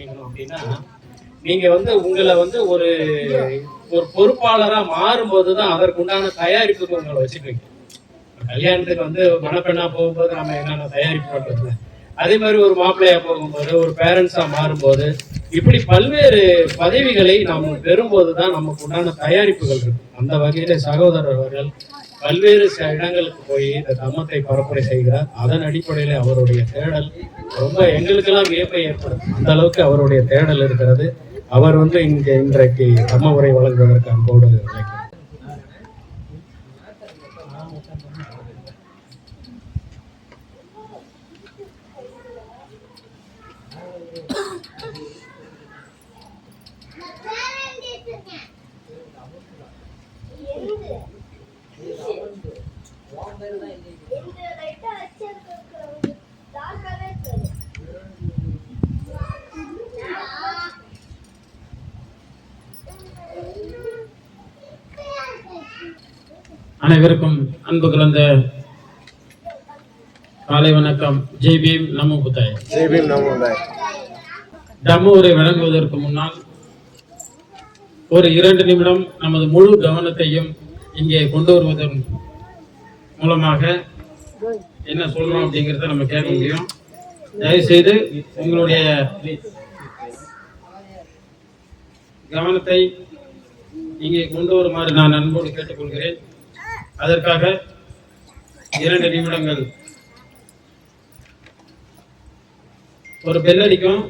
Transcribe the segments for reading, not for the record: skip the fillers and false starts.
பண்ணிக்கணும் அப்படின்னா, நீங்க உங்களை ஒரு ஒரு பொறுப்பாளரா மாறும்போதுதான் அதற்குண்டான தயாரிப்புக்கு உங்களை வச்சுக்குவீங்க. கல்யாணத்துக்கு மணப்பெண்ணா போகும்போது நம்ம என்னென்ன தயாரிப்பு பண்றது, அதே மாதிரி ஒரு மாப்பிள்ளையா போகும்போது, ஒரு பேரண்ட்ஸா மாறும்போது, இப்படி பல்வேறு பதவிகளை நாம் பெறும்போதுதான் நமக்கு உண்டான தயாரிப்புகள் இருக்கு. அந்த வகையில சகோதரர் அவர்கள் பல்வேறு இடங்களுக்கு போய் இந்த தம்மத்தை பரப்புரை செய்கிறார். அதன் அடிப்படையில் அவருடைய தேடல் ரொம்ப எங்களுக்கெல்லாம் வியப்பை ஏற்படும். அந்த அளவுக்கு அவருடைய தேடல் இருக்கிறது. அவர் இன்றைக்கு தம்ம உரை வழங்குவதற்கு அன்போடு அழைக்கிறார். அனைவருக்கும் அன்பு கலந்த காலை வணக்கம். ஜெய் பீம் நமோ புத்தாய். ஜெய் பீம் நமோ புத்தாய். தம்ம உரை வழங்குவதற்கு முன்னால் ஒரு 2 நிமிடம் நமது முழு கவனத்தையும் இங்கே கொண்டு வருவதன் மூலமாக என்ன சொல்றோம் அப்படிங்கிறத நம்ம கேட்க முடியும். தயவுசெய்து உங்களுடைய கவனத்தை இங்கே கொண்டு வருமாறு நான் அன்போடு கேட்டுக்கொள்கிறேன். அதற்காக 2 நிமிடங்கள் ஒரு பெல் அடிக்கும்.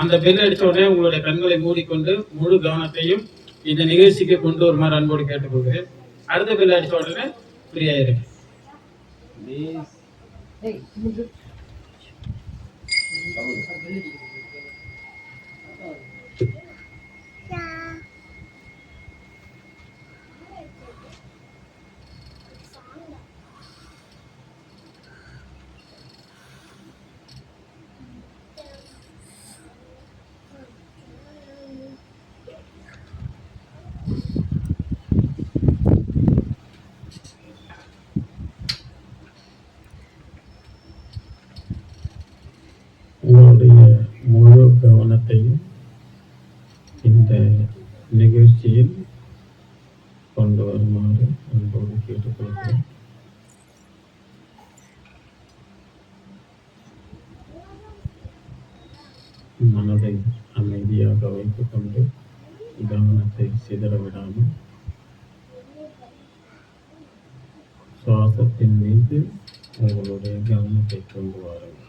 அந்த பெல் அடிச்ச உடனே உங்களுடைய கண்களை மூடிக்கொண்டு முழு கவனத்தையும் இந்த நிகழ்ச்சிக்கு கொண்டு வருமாறு அன்போடு கேட்டுக்கொள்கிறேன். அடுத்த பெல் அடிச்ச உடனே ஃப்ரீயா இருக்கு. உங்களுடைய முழு கவனத்தையும் இந்த நிகழ்ச்சியில் கொண்டு வருமாறு அன்போடு கேட்டுக்கொள்கிறேன். மனதை அமைதியாக வைத்துக் கொண்டு கவனத்தை சிதறவிடாமல் சுவாசத்தின் மீது உங்களுடைய கவனத்தை கொண்டு வாருங்கள்.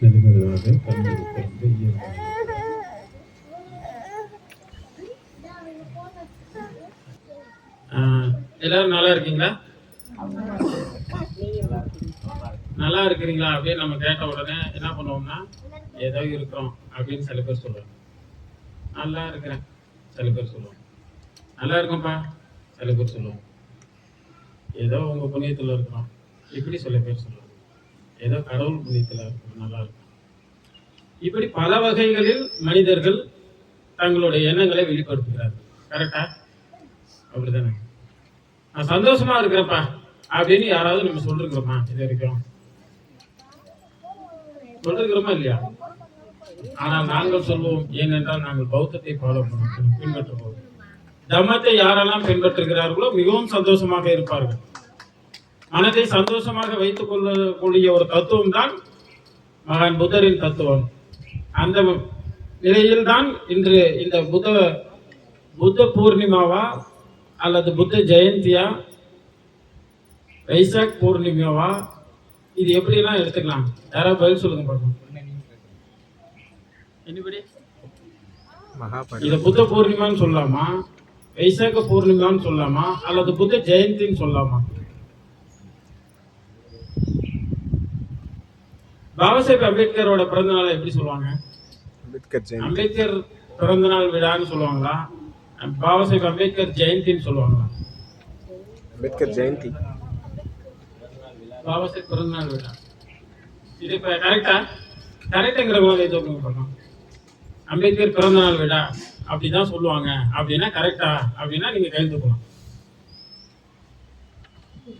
மெதுமெதுவாக கண்ணீர் திறந்து எல்லாரும் நல்லா இருக்கீங்களா? நல்லா இருக்கிறீங்களா அப்படின்னு நம்ம கேட்ட உடனே என்ன பண்ணுவோம்னா, ஏதோ இருக்கிறோம் அப்படின்னு சில பேர் சொல்லுவாங்க. நல்லா இருக்கிறேன் சில பேர் சொல்லுவாங்க. நல்லா இருக்கோம்ப்பா சில பேர் சொல்லுவாங்க. ஏதோ உங்க புண்ணியத்துல இருக்கிறோம் இப்படி சில பேர் சொல்லுவாங்க. ஏதோ கடவுள் புண்ணியத்துல இருக்கிறோம், நல்லா இருக்கும். இப்படி பல வகைகளில் மனிதர்கள் தங்களுடைய எண்ணங்களை வெளிப்படுத்துகிறார்கள். கரெக்டா? அப்படித்தானே? நான் சந்தோஷமா இருக்கிறப்பா அப்படின்னு யாராவது நம்ம சொல்லிருக்கிறோமா? இது வரைக்கும் சொல்லிருக்கிறோமா இல்லையா? ஆனால் நாங்கள் சொல்வோம், ஏனென்றால் நாங்கள் பௌத்தத்தை ஃபாலோ பண்ணுவோம், பின்பற்றுவோம். தம்மத்தை யாரெல்லாம் பின்பற்றுகிறார்களோ மிகவும் சந்தோஷமாக இருப்பார்கள். மனதை சந்தோஷமாக வைத்துக் கொள்ளக்கூடிய ஒரு தத்துவம் தான் மகான் புத்தரின் தத்துவம். அந்த நிலையில் தான் இன்று இந்த புத்த பூர்ணிமாவா அல்லது புத்த ஜெயந்தியா, வைசாக் பூர்ணிமாவா, இது எப்படிலாம் எடுத்துக்கலாம்? யாராவது பதில் சொல்லுங்க பார்ப்போம். இத புத்த பூர்ணிமான்னு சொல்லலாமா, வைசாக பூர்ணிமான்னு சொல்லலாமா, அல்லது புத்த ஜெயந்தின்னு சொல்லலாமா? பாபாசாஹேப் அம்பேத்கரோட பிறந்த நாளை எப்படி சொல்லுவாங்க? அம்பேத்கர் பிறந்த நாள் விழான்னு சொல்லுவாங்களா, பாபாசாஹேப் அம்பேத்கர் ஜெயந்தின்னு சொல்லுவாங்களா? அம்பேத்கர் ஜெயந்தி. பாபாசாஹிப் பிறந்தநாள் விழா. இது இப்ப கரெக்டுங்கிறவங்க கை தூக்குங்க பார்க்கலாம். அம்பேத்கர் பிறந்தநாள் விழா அப்படிதான் சொல்லுவாங்க அப்படின்னா கரெக்டா அப்படின்னா நீங்க கை தூக்கலாம்.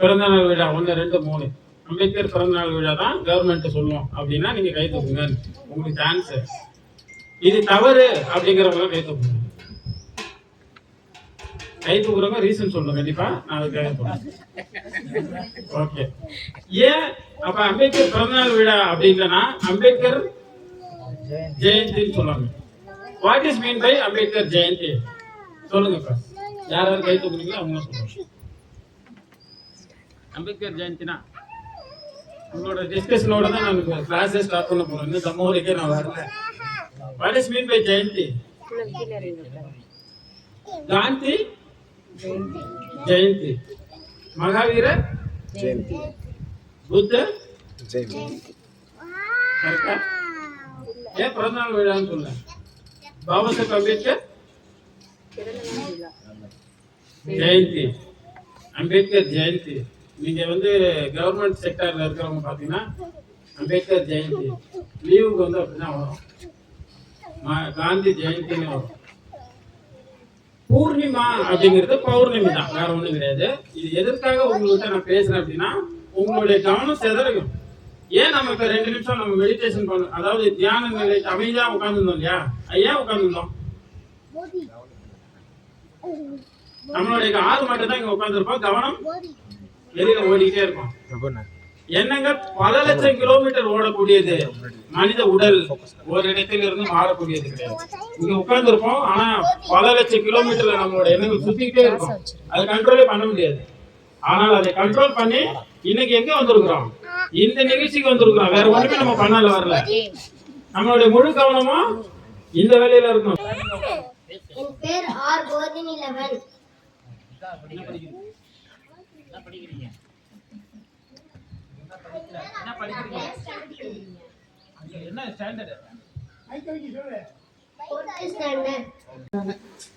பிறந்தநாள் விழா 1 2 3 அம்பேத்கர் பிறந்தநாள் விழா தான் கவர்மெண்ட் சொல்லுவோம் அப்படின்னா நீங்க கை தூக்குங்க, உங்களுக்கு சான்ஸ். இது தவறு அப்படிங்கிறவங்க கை தூக்குங்க. கை தூக்குறவங்க ரீசன் சொல்லணும் கண்டிப்பா, நான் அதுக்காக சொல்றேன். ஓகே, ஏன் அப்ப அம்பேத்கர் பிறந்தநாள் விழா அப்படின்னா அம்பேத்கர் ஜெயந்தின்னு சொல்லுவாங்க. What is mean by Ambedkar Jayanti சொல்லுங்க. இப்ப யாராவது கை தூக்குறீங்களோ அவங்க சொல்லுவாங்க. அம்பேத்கர் ஜெயந்தினா உங்களோட டிஸ்கஷனோட தான் நான் கிளாஸே ஸ்டார்ட் பண்ண போறேன். இன்னும் நம்ம ஊருக்கே நான் வரல. What is mean by Jayanti? Gandhi Jayanti, Mahavir Jayanti, Buddha Jayanti. கரெக்டா? ஏன் பிறந்தநாள் விழான்னு சொல்ல? பாபா சாஹேப் அம்பேத்கர் ஜெயந்தி, அம்பேத்கர் ஜெயந்தி. நீங்க வந்து கவர்மெண்ட் செக்டர்ல இருக்கிறவங்க பாத்தீங்கன்னா அம்பேத்கர் ஜெயந்தி, லீவுக்கு வந்து அப்படிதான் வரும், காந்தி ஜெயந்தின்னு வரும். பூர்ணிமா அப்படிங்கிறது பௌர்ணமி தான், வேற ஒண்ணும் கிடையாது. இது எதற்காக உங்கள்கிட்ட நான் பேசுறேன் அப்படின்னா உங்களுடைய கவனம் சிதறணும். ஏன் நம்ம இப்ப 2 நிமிஷம் நம்ம மெடிடேஷன் பண்ணணும், அதாவது தியான நிலை அமைதியா உட்கார்ந்துருந்தோம் இல்லையா? ஏன் உட்கார்ந்துருந்தோம்? நம்மளுடைய ஆறு மட்டும் தான் இங்க உட்கார்ந்துருப்போம், கவனம் வெளியில ஓடிக்கிட்டே இருக்கும். என்னங்க, பல லட்சம் கிலோமீட்டர் ஓடக்கூடியது மனித உடல், ஒரு இடத்துல இருந்து மாறக்கூடியது கிடையாது. இங்க உட்கார்ந்து இருப்போம், ஆனா பல லட்சம் கிலோமீட்டர்ல நம்மளோட எண்ணங்கள் சுத்திக்கிட்டே இருக்கும். அதை கண்ட்ரோலே பண்ண முடியாது. ஆனால் அதை கண்ட்ரோல் பண்ணி இன்னைக்கு எங்க வந்திருக்கிறோம்? இந்த நிகழ்ச்சிக்கு வந்திருக்கிறோம். வேற ஒண்ணுமே நம்ம பண்ணல, வரல. நம்மளுடைய முழு கவனமும் இந்த வேலையில இருக்கும். என் பேர் ஆர் கோதினிலவன்.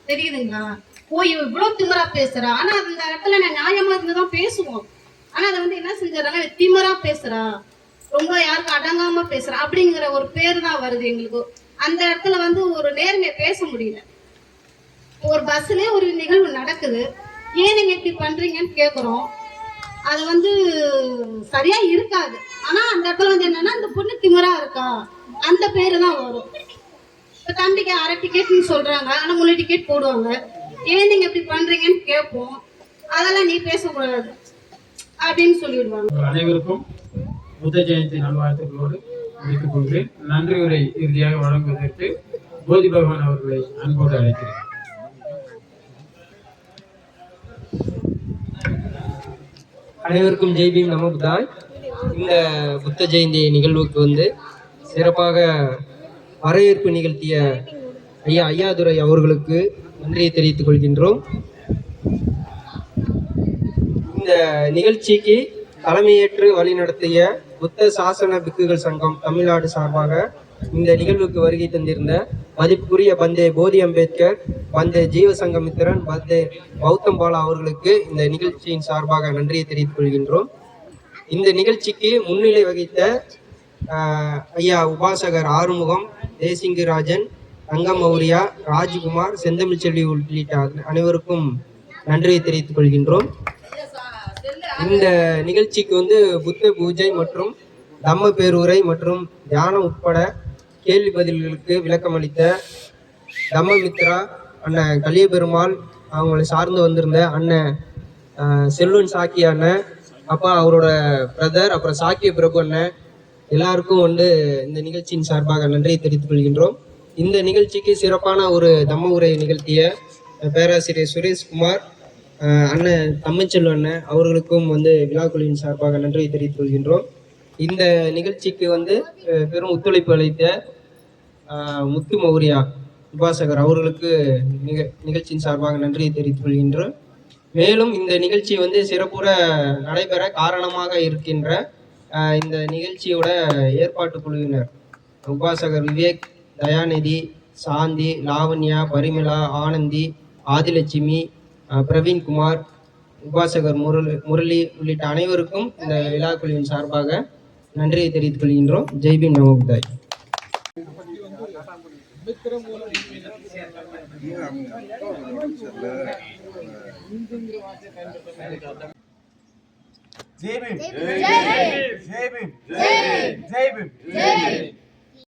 தெரியுதுங்களா? போய் இவ்வளவு திமிரா பேசுறா. ஆனா அந்த இடத்துல நான் நியாயமா இருந்துதான் பேசுவோம். ஆனா அதை வந்து என்ன செஞ்சாங்க, திமிரா பேசுறா, ரொம்ப யாருக்கும் அடங்காம பேசுறா அப்படிங்கிற ஒரு பேரு தான் வருது எங்களுக்கு. அந்த இடத்துல வந்து ஒரு நேர்மையை பேச முடியல. ஒரு பஸ்லயே ஒரு நிகழ்வு நடக்குது, ஏன் நீங்க இப்படி பண்றீங்கன்னு கேக்குறோம். அது வந்து சரியா இருக்காது. ஆனா அந்த இடத்துல வந்து என்னன்னா, அந்த பொண்ணு திமிரா இருக்கா, அந்த பேரு தான் வரும். இப்ப தம்பிக்கு 1/2 டிக்கெட்னு சொல்றாங்க, ஆனா 3 டிக்கெட் போடுவாங்க. ஏன் நீங்க இப்படி பண்றீங்கன்னு கேட்போம். அதெல்லாம் நீ பேசக்கூடாது அப்படின்னு சொல்லிடுவாங்க. அனைவருக்கும் புத்த ஜெயந்தி நல்வாழ்த்துக்களோடு முடித்துக் கொள்கிறேன். நன்றி உரை இறுதியாக வழங்குவதற்கு போதி பகவான் அவர்களை அன்போடு அழைக்கிறேன். அனைவருக்கும் ஜெய் பீம் நம புத்தாய். இந்த புத்த ஜெயந்தி நிகழ்வுக்கு வந்து சிறப்பாக வரவேற்பு நிகழ்த்திய ஐயா ஐயாதுரை அவர்களுக்கு நன்றியை தெரிவித்துக் கொள்கின்றோம். இந்த நிகழ்ச்சிக்கு தலைமையேற்று வழிநடத்திய புத்த சாசன பிக்குகள் சங்கம் தமிழ்நாடு சார்பாக இந்த நிகழ்வுக்கு வருகை தந்திருந்த மதிப்புக்குரிய பந்தே போதி அம்பேத்கர், பந்தே ஜீவசங்கமித்திரன், பந்தே கௌதம் பாலா அவர்களுக்கு இந்த நிகழ்ச்சியின் சார்பாக நன்றியை தெரிவித்துக் கொள்கின்றோம். இந்த நிகழ்ச்சிக்கு முன்னிலை வகித்த ஐயா உபாசகர் ஆறுமுகம், தேசிங்கராஜன், தங்கம் மௌரியா, ராஜ்குமார், செந்தமிழ் செல்வி உள்ளிட்ட அனைவருக்கும் நன்றியை தெரிவித்துக் கொள்கின்றோம். இந்த நிகழ்ச்சிக்கு வந்து புத்த பூஜை மற்றும் தம்ம பேருரை மற்றும் தியானம் உட்பட கேள்வி பதில்களுக்கு விளக்கமளித்த தம்மமித்ரா அண்ணன் கலியபெருமாள், அவங்களை சார்ந்து வந்திருந்த அண்ணன் செல்வன் சாக்கி அண்ணன், அப்பா அவரோட பிரதர், அப்புறம் சாக்கிய பிரபு அண்ணன், எல்லாருக்கும் வந்து இந்த நிகழ்ச்சியின் சார்பாக நன்றியை தெரிவித்துக் கொள்கின்றோம். இந்த நிகழ்ச்சிக்கு சிறப்பான ஒரு தம்ம உரை நிகழ்த்திய பேராசிரியர் சுரேஷ்குமார் அண்ணன் தம்மச்செல்வ அண்ணன் அவர்களுக்கும் வந்து விழாக்குழுவின் சார்பாக நன்றியை தெரிவித்துக் கொள்கின்றோம். இந்த நிகழ்ச்சிக்கு வந்து பெரும் ஒத்துழைப்பு அளித்த முத்து மௌரியா உபாசகர் அவர்களுக்கு நிகழ்ச்சியின் சார்பாக நன்றியை தெரிவித்துக் கொள்கின்றோம். மேலும் இந்த நிகழ்ச்சி வந்து சிறப்புற நடைபெற காரணமாக இருக்கின்ற இந்த நிகழ்ச்சியோட ஏற்பாட்டு குழுவினர் உபாசகர் விவேக், தயாநிதி, சாந்தி, லாவண்யா, பரிமலா, ஆனந்தி, ஆதிலட்சுமி, பிரவீன்குமார், உபாசகர் முரளி உள்ளிட்ட அனைவருக்கும் இந்த விழா குழுவின் சார்பாக நன்றியை தெரிவித்துக் கொள்கின்றோம். ஜெய்பீம் நமோ புத்தாய். ஜெய்பீம்.